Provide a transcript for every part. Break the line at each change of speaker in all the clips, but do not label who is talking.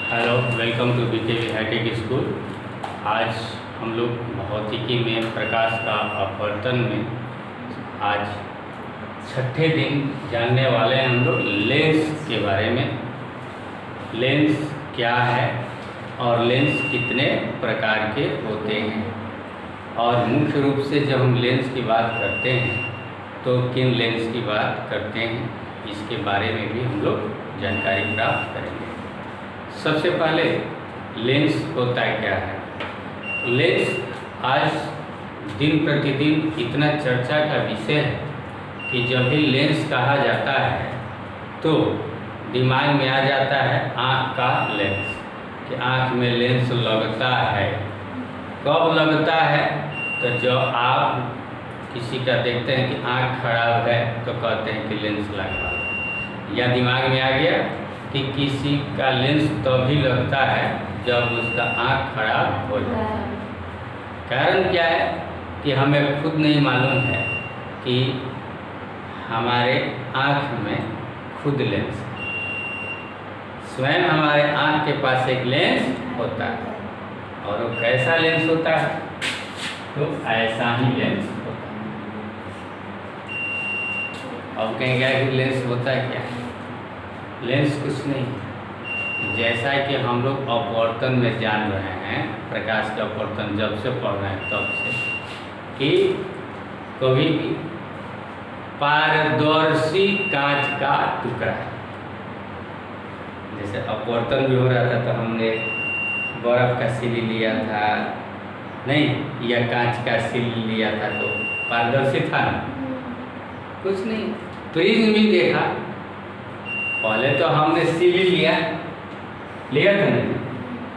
Hello, welcome to B K V hi tech school. आज हम लोग भौतिकी में प्रकाश का अपवर्तन में आज छठे दिन जानने वाले हैं हम लोग लेंस के बारे में। लेंस क्या है और लेंस कितने प्रकार के होते हैं, और मुख्य रूप से जब हम लेंस की बात करते हैं तो किन लेंस की बात करते हैं, इसके बारे में भी हम लोग जानकारी प्राप्त करेंगे। सबसे पहले लेंस होता क्या है। लेंस आज दिन प्रतिदिन इतना चर्चा का विषय है कि जब भी लेंस कहा जाता है तो दिमाग में आ जाता है आँख का लेंस, कि आँख में लेंस लगता है। कब लगता है? तो जब आप किसी का देखते हैं कि आँख खराब है तो कहते हैं कि लेंस लगा, या दिमाग में आ गया कि किसी का लेंस तभी लगता है जब उसका आँख खराब हो जाता है। कारण क्या है कि हमें खुद नहीं मालूम है कि हमारे आँख में खुद लेंस है। स्वयं हमारे आँख के पास एक लेंस होता है, और वो कैसा लेंस होता है? तो ऐसा ही लेंस होता है। अब कहेंगे कि लेंस होता है क्या? लेंस कुछ नहीं, जैसा कि हम लोग अपवर्तन में जान रहे हैं, प्रकाश का अपवर्तन जब से पढ़ रहे हैं तब से, कि कभी भी पारदर्शी कांच का टुकड़ा, जैसे अपवर्तन भी हो रहा था तो हमने बर्फ का सिली लिया था नहीं, या कांच का सिली लिया था तो पारदर्शी था ना? कुछ नहीं। प्रिज्म भी देखा, पहले तो हमने सिली लिया था नहीं,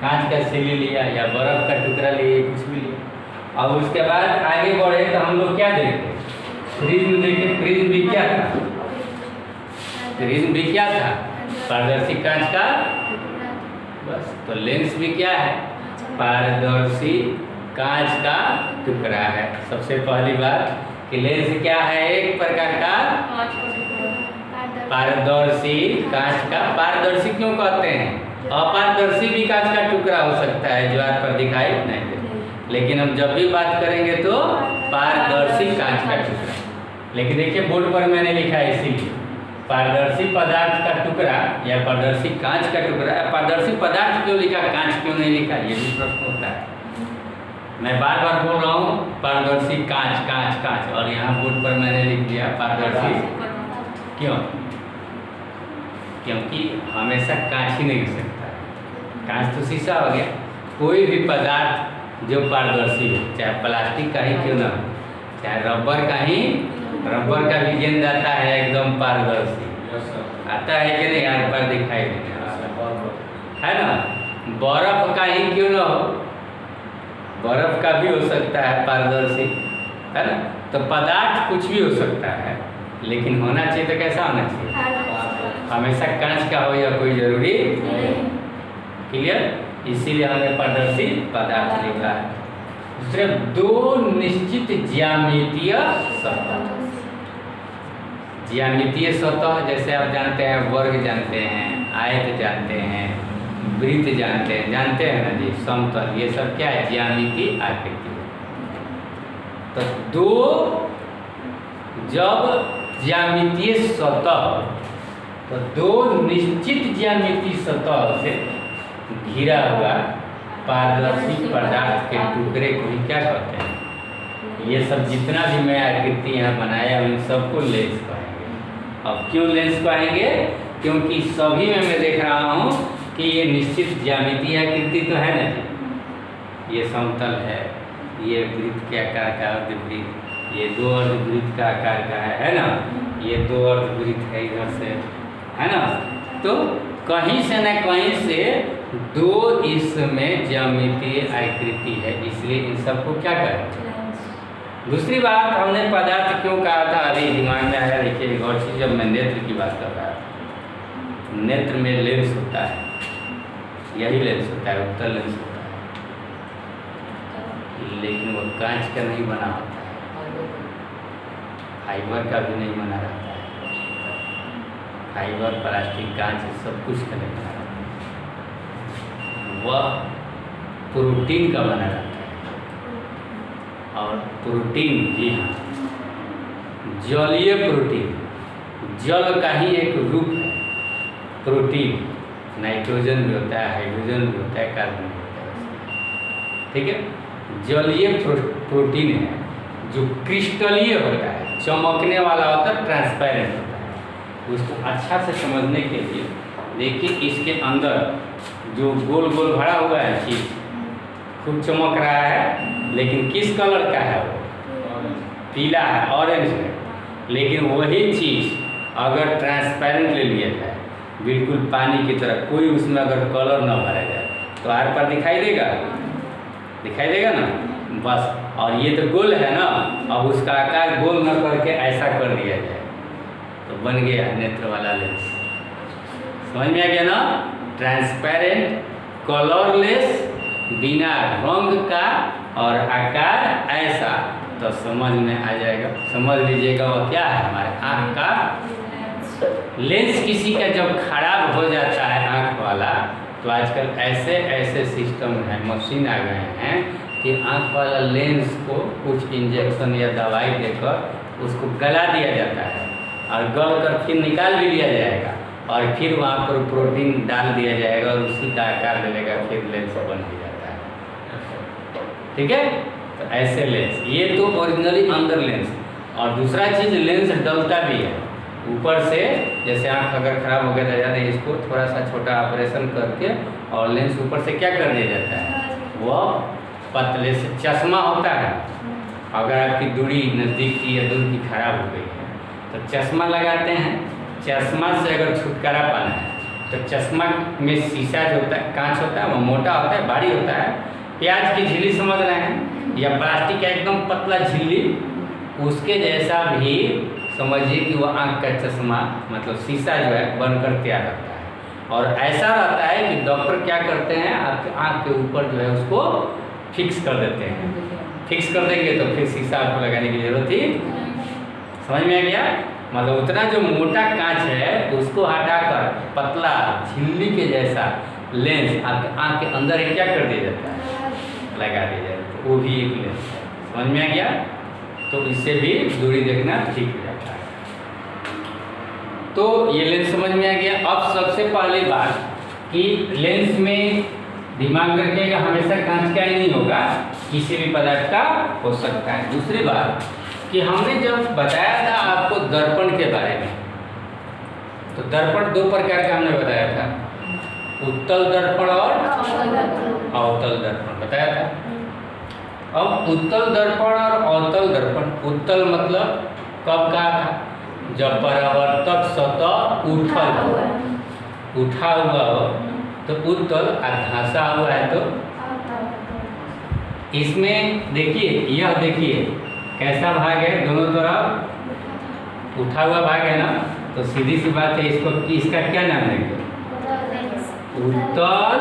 कांच का सिली लिया या बर्फ का टुकड़ा लिया, कुछ भी लिया। और उसके बाद आगे बढ़े तो हम लोग क्या देखे? प्रिज्म देखे। प्रिज्म भी क्या था? प्रिज्म भी क्या था? पारदर्शी कांच का। बस, तो लेंस भी क्या है? पारदर्शी कांच का टुकड़ा है। सबसे पहली बात कि लेंस क्या है? एक प्रकार का पारदर्शी कांच का। पारदर्शी क्यों कहते हैं? अपारदर्शी भी कांच का टुकड़ा हो सकता है जो आप पर दिखाई नहीं देता, लेकिन हम जब भी बात करेंगे तो पारदर्शी कांच का टुकड़ा। लेकिन देखिए बोर्ड पर मैंने लिखा है इसीलिए पारदर्शी पदार्थ का टुकड़ा या पारदर्शी कांच का टुकड़ा। पारदर्शी पदार्थ क्यों लिखा, कांच क्यों नहीं लिखा, ये भी प्रश्न होता है। मैं बार बार बोल रहा हूँ पारदर्शी कांच कांच कांच, और यहाँ बोर्ड पर मैंने लिख दिया पारदर्शी। क्यों? क्योंकि हमेशा कांच ही नहीं हो सकता। कांच तो शीशा हो गया। कोई भी पदार्थ जो पारदर्शी हो, चाहे प्लास्टिक का ही क्यों ना हो, चाहे रबर का ही, रबर का भी गेंद आता है एकदम पारदर्शी, आता है कि नहीं? हर बार दिखाई देने है ना। बर्फ का ही क्यों ना हो, बर्फ का भी हो सकता है पारदर्शी, है ना। तो पदार्थ कुछ भी हो सकता है, लेकिन होना चाहिए तो कैसा होना चाहिए? हमेशा कांच का हो या कोई जरूरी नहीं। क्लियर? इसीलिए हमने पारदर्शी पदार्थ लिखा है। दूसरे दो निश्चित ज्यामितीय सतह। ज्यामितीय सतह जैसे आप जानते हैं, वर्ग जानते हैं, आयत जानते हैं, वृत्त जानते हैं ना जी, समतल, ये सब क्या है? ज्यामितीय आकृति। तो दो जब ज्यामितीय सतह, तो दो निश्चित ज्यामितीय सतह से घिरा हुआ पारदर्शी पदार्थ के टुकड़े को ही क्या कहते हैं? ये सब जितना भी मैं आकृति यहाँ बनाया उन सबको लेंस कहेंगे। अब क्यों लेंस कहेंगे? क्योंकि सभी में मैं देख रहा हूँ कि ये निश्चित ज्यामितीय आकृति तो है ना जी। ये समतल है, ये वृत्त के आकार का अर्धवृत्त, ये दो अर्धवृत्त का आकार का है ना, ये दो अर्धवृत्त है इधर से, है ना। तो कहीं से न कहीं से दो इसमें ज्यामितीय आकृति है, इसलिए इन सबको क्या कहें? दूसरी बात, हमने पदार्थ क्यों कहा था अभी दिमाग में आया। देखिए एक और चीज़, जब मैं नेत्र की बात कर रहा था, नेत्र में लेंस होता है, यही लेंस होता है, उत्तल लेंस होता है, लेकिन वो कांच का नहीं बना होता है, फाइबर का भी नहीं बना रहता है। फाइबर, प्लास्टिक, कांच सब कुछ का नहीं बना रहता है। वह प्रोटीन का बना रहता है। और प्रोटीन, जी हाँ, जलीय प्रोटीन, जल का ही एक रूप है प्रोटीन। नाइट्रोजन भी होता है, हाइड्रोजन भी होता है, कार्बन भी होता है, ठीक है। जलीय प्रोटीन है जो क्रिस्टलीय होता है, चमकने वाला होता है, ट्रांसपेरेंट होता है। उसको अच्छा से समझने के लिए देखिए, इसके अंदर जो गोल गोल भरा हुआ है चीज़ खूब चमक रहा है, लेकिन किस कलर का है वो? पीला है, ऑरेंज है। लेकिन वही चीज़ अगर ट्रांसपेरेंट ले लिया जाए, बिल्कुल पानी की तरह, कोई उसमें अगर कलर न भरा जाए तो आर पार दिखाई देगा, दिखाई देगा ना, बस। और ये तो गोल है ना, अब उसका आकार गोल न करके ऐसा कर दिया जाए तो बन गया नेत्र वाला लेंस। समझ में आ गया ना? ट्रांसपेरेंट, कलरलेस, बिना रंग का और आकार ऐसा, तो समझ में आ जाएगा। समझ लीजिएगा वह क्या है, हमारे आँख का लेंस। किसी का जब खराब हो जाता है आँख वाला, तो आजकल ऐसे ऐसे सिस्टम है, मशीन आ गए हैं कि आँख वाला लेंस को कुछ इंजेक्शन या दवाई देकर उसको गला दिया जाता है, और गल कर फिर निकाल भी लिया जाएगा, और फिर वहाँ पर प्रोटीन डाल दिया जाएगा और उसी का आकार ले लेगा, फिर लेंस बन भी जाता है, ठीक है। तो ऐसे लेंस, ये तो ओरिजिनली अंदर लेंस। और दूसरा चीज़, लेंस डलता भी है ऊपर से। जैसे आँख अगर खराब हो गया तो ज़्यादा, इसको थोड़ा सा छोटा ऑपरेशन करके और लेंस ऊपर से क्या कर दिया जाता है, वह पतले से चश्मा होता है। अगर आपकी दूरी नज़दीक की या दूर की खराब हो गई है तो चश्मा लगाते हैं। चश्मा से अगर छुटकारा पाना है तो चश्मा में शीशा जो होता है, कांच होता है, वो मोटा होता है, भारी होता है। प्याज की झिल्ली समझ रहे हैं, या प्लास्टिक का एकदम पतला झिल्ली, उसके जैसा भी समझिए कि वो आँख का चश्मा, मतलब शीशा जो है, बनकर तैयार रहता है। और ऐसा रहता है कि डॉक्टर क्या करते हैं, आपके आँख के ऊपर जो है उसको फिक्स कर देते हैं। फिक्स कर देंगे तो फिर शीशा आपको लगाने की जरूरत ही। समझ में आ गया? मतलब उतना जो मोटा कांच है उसको हटाकर पतला झिल्ली के जैसा लेंस आपके आँख के अंदर क्या कर दिया जाता है, लगा दिया जाता है। तो वो भी एक लेंस है। समझ में आ गया? तो इससे भी दूरी देखना ठीक हो जाता है। तो ये लेंस समझ में आ गया। अब सबसे पहली बात कि लेंस में दिमाग रखिएगा, हमेशा कांच का ही नहीं होगा, किसी भी पदार्थ का हो सकता है। दूसरी बात कि हमने जब बताया था आपको दर्पण के बारे में, तो दर्पण दो प्रकार का हमने बताया था, उत्तल दर्पण और अवतल दर्पण बताया था। अब उत्तल दर्पण और अवतल दर्पण, उत्तल मतलब कब का था, जब परावर्तक सतह उठा हुआ हो तो उत्तल, और धंसा हुआ है तो। इसमें देखिए, यह देखिए कैसा भाग है, दोनों तरफ उठा हुआ भाग है ना, तो सीधी सी बात है, इसको इसका क्या नाम देंगे, उत्तल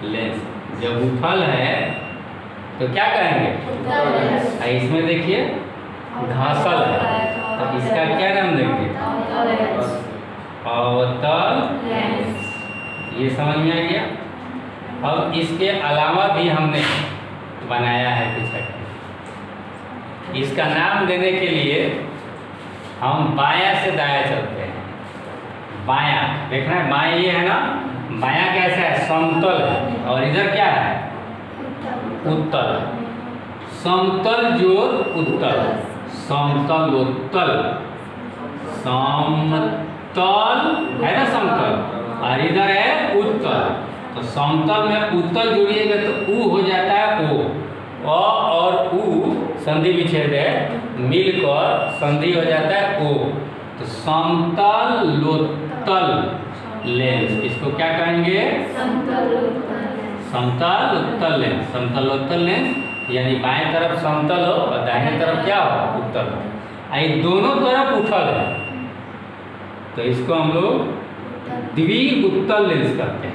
लेंस। जब उथल है तो क्या कहेंगे, इसमें देखिए धंसल है, तो इसका क्या नाम देंगे, अवतल लेंस। ये समझ में आ गया। अब इसके अलावा भी हमने बनाया है कुछ। इसका नाम देने के लिए हम बायां से दायां चलते हैं। बायां देखना है, बायां ये है ना, बायां कैसा है, समतल है, और इधर क्या है, उत्तल। समतल जोड़ उत्तल, समतलोत्तल, समतल है ना, समतल, और इधर है उत्तल। तो समतल में उत्तल जोड़िएगा तो ऊ हो जाता है ओ, और ऊ संधि विच्छेद है, मिलकर संधि हो जाता है ओ। तो समतलोत्तल लेंस, इसको क्या कहेंगे, समतलोत्तल लेंस। समतलोत्तल लेंस यानी बाएं तरफ समतल हो और दाहिने तरफ क्या हो, उत्तल हो। ये दोनों तरफ उथल है, तो इसको हम लोग द्विउत्तल लेंस करते हैं।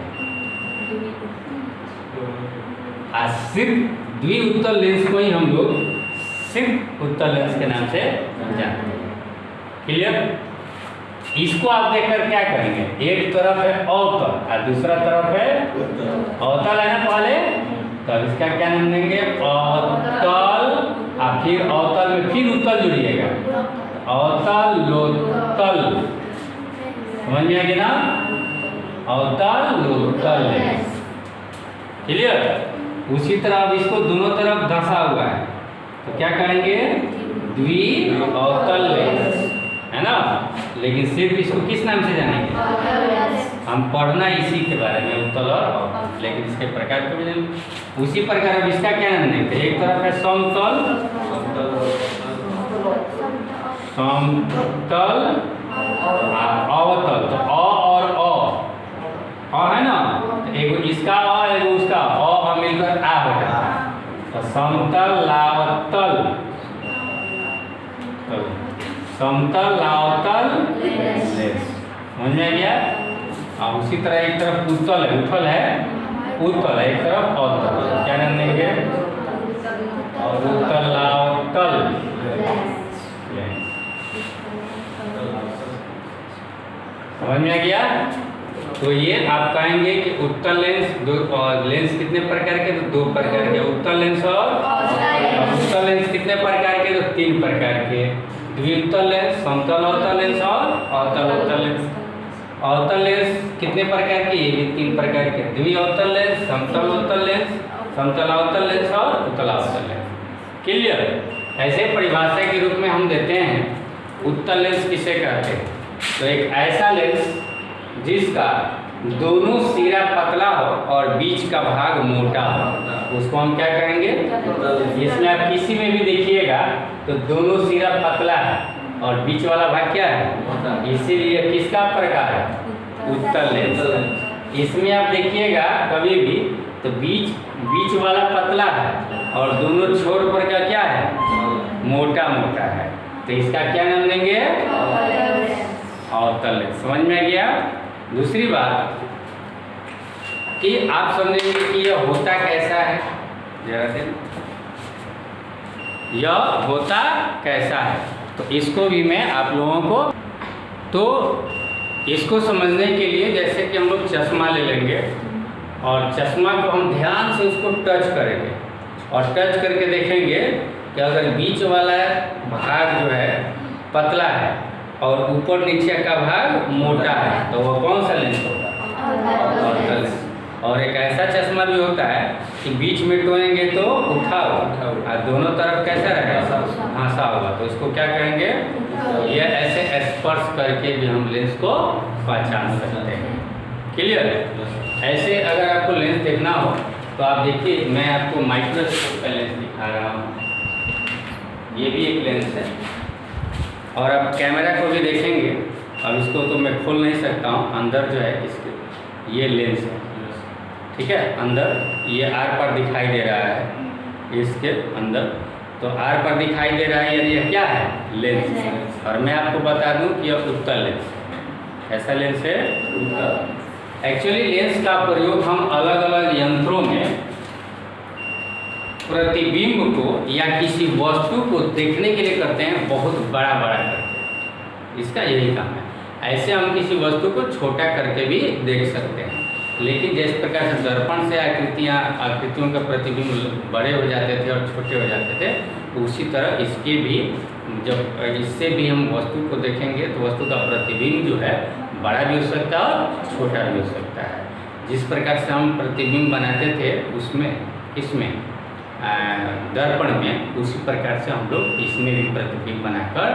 सिर्फ द्विउत्तल लेंस को ही हम लोग सिर्फ उत्तल लेंस के नाम से जानते हैं। क्लियर? इसको आप देखकर क्या करेंगे, एक तरफ है अवतल और दूसरा तरफ है अवतल है ना पहले, तो इसका क्या नाम देंगे, अवतल। और फिर अवतल में फिर उत्तल जुड़िएगा, अवतल लोतल, समझ में आ गया ना, अवतल लोतल लेंस, क्लियर। उसी तरह अब इसको दोनों तरफ धंसा हुआ है तो क्या करेंगे, द्वि अवतल लेंस, है ना। लेकिन सिर्फ इसको किस नाम से जानेंगे, हम पढ़ना इसी के बारे में, उत्तल और अवतल, लेकिन इसके प्रकार को भी उसी प्रकार। अब इसका क्या नाम देंगे, एक तरफ है समतल, समतल अवतल, तो अ और अ है ना, एक इसका अ एक उसका अ मिलकर आ हो जाता है, तो समतल लावतल, समतल लावतल लेंस, समझ में आ गया। और उसी तरह एक तरफ उत्तल है, उत्तल है, उत्तल है, एक तरफ अवतल, क्या नाम देंगे, और उत्तल लावतल लेंस, समझ में आ गया। तो ये आप कहेंगे कि उत्तल लेंस दो, और लेंस कितने प्रकार के, तो दो प्रकार के, उत्तल लेंस और उत्तल लेंस कितने प्रकार के, तो तीन प्रकार के, द्विउत्तल लेंस, समतल अवतल लेंस और अवतल उत्तल लेंस। अवतल लेंस कितने प्रकार की, ये भी तीन प्रकार के, द्विअवतल लेंस, समतल उत्तल लेंस, समतल अवतल लेंस और उत्तल अवतल लेंस, क्लियर। ऐसे परिभाषा के रूप में हम देते हैं उत्तल लेंस किसे कहते हैं, तो एक ऐसा लेंस जिसका दोनों सिरा पतला हो और बीच का भाग मोटा हो, उसको हम क्या कहेंगे, इसमें आप किसी में भी देखिएगा तो दोनों सिरा पतला है और बीच वाला भाग क्या है, इसीलिए किसका प्रकार है, उत्तल लेंस। इसमें आप देखिएगा कभी भी तो बीच वाला पतला है और दोनों छोर पर का क्या है, मोटा मोटा है, तो इसका क्या नाम देंगे, अवतल लेंस, समझ में आ गया। दूसरी बात कि आप समझेंगे कि यह होता कैसा है, जरा दें, यह होता कैसा है, तो इसको भी मैं आप लोगों को, तो इसको समझने के लिए जैसे कि हम लोग चश्मा ले लेंगे और चश्मा को हम ध्यान से उसको टच करेंगे और टच करके देखेंगे कि अगर बीच वाला भाग जो है पतला है और ऊपर नीचे का भाग मोटा है तो वो कौन सा लेंस होगा, अवतल लेंस। और एक ऐसा चश्मा भी होता है कि बीच में टोएंगे तो उठा होगा और दोनों तरफ कैसा रहेगा, घासा होगा, तो इसको क्या कहेंगे, ये ऐसे स्पर्श करके भी हम लेंस को पहचान सकते हैं, क्लियर। ऐसे अगर आपको लेंस देखना हो तो आप देखिए, मैं आपको माइक्रोस्कोप का लेंस दिखा रहा हूँ, ये भी एक लेंस है, और अब कैमरा को भी देखेंगे, अब इसको तो मैं खोल नहीं सकता हूँ, अंदर जो है इसके ये लेंस है, ठीक है, अंदर ये आर पर दिखाई दे रहा है इसके अंदर, तो आर पर दिखाई दे रहा है यानी यह क्या है, लेंस। और मैं आपको बता दूं कि यह उत्तल लेंस, ऐसा लेंस है उत्तल। एक्चुअली लेंस का प्रयोग हम अलग अलग यंत्रों में प्रतिबिंब को या किसी वस्तु को देखने के लिए करते हैं, बहुत बड़ा बड़ा करके, इसका यही काम है। ऐसे हम किसी वस्तु को छोटा करके भी देख सकते हैं, लेकिन जिस प्रकार से दर्पण से आकृतियों का प्रतिबिंब बड़े हो जाते थे और छोटे हो जाते थे, उसी तरह इसके भी जब इससे भी हम वस्तु को देखेंगे तो वस्तु का प्रतिबिंब जो है बड़ा भी हो सकता है और छोटा भी हो सकता है। जिस प्रकार से हम प्रतिबिंब बनाते थे उसमें इसमें दर्पण में, उसी प्रकार से हम लोग इसमें भी प्रतिबिंब बनाकर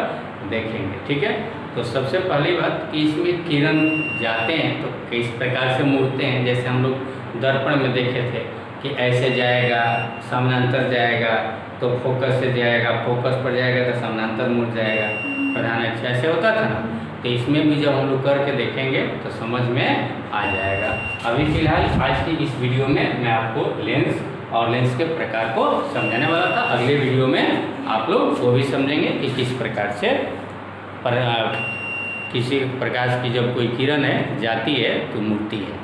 देखेंगे, ठीक है। तो सबसे पहली बात कि इसमें किरण जाते हैं तो किस प्रकार से मुड़ते हैं, जैसे हम लोग दर्पण में देखे थे कि ऐसे जाएगा, समानांतर जाएगा तो फोकस से जाएगा, फोकस पर जाएगा तो समानांतर मुड़ जाएगा, प्रधान अक्ष, ऐसे होता था ना। तो इसमें भी जब हम लोग करके देखेंगे तो समझ में आ जाएगा। अभी फिलहाल आज की इस वीडियो में मैं आपको लेंस और लेंस के प्रकार को समझाने वाला था। अगले वीडियो में आप लोग वो भी समझेंगे कि किस प्रकार से किसी प्रकाश की जब कोई किरण है जाती है तो मुड़ती है।